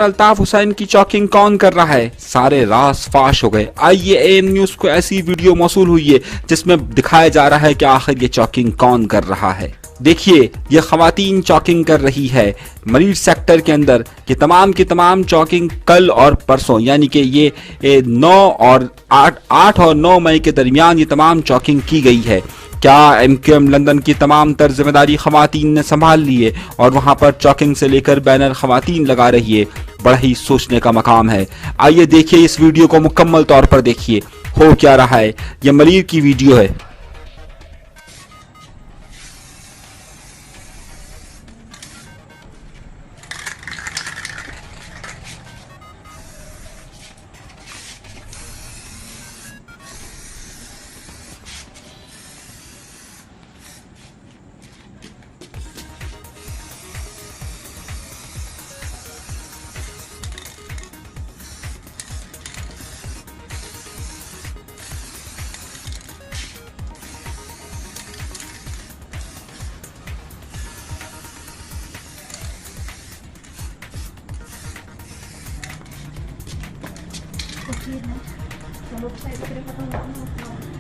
अल्ताफ हुसैन की चॉकिंग कौन कर रहा है, सारे राज फाश हो गए। आइए एएन न्यूज को ऐसी वीडियो मौसूल हुई है जिसमें दिखाया जा रहा है कि आखिर ये चॉकिंग कौन कर रहा है। देखिए ये खवातीन चॉकिंग कर रही है मरीज सेक्टर के अंदर। कि तमाम की तमाम चॉकिंग कल और परसों यानी कि ये 9 और 8 और 9 मई के दरमियान ये तमाम चॉकिंग की गई है। क्या एमक्यूएम लंदन की तमाम तर जिम्मेदारी खवातीन ने संभाल ली है और वहां पर चॉकिंग से लेकर बैनर खवातीन लगा रही है। बड़ा ही सोचने का मकाम है। आइए देखिए इस वीडियो को मुकम्मल तौर पर देखिए हो क्या रहा है। यह मरीज की वीडियो है। Kecil, kalau saya kira kata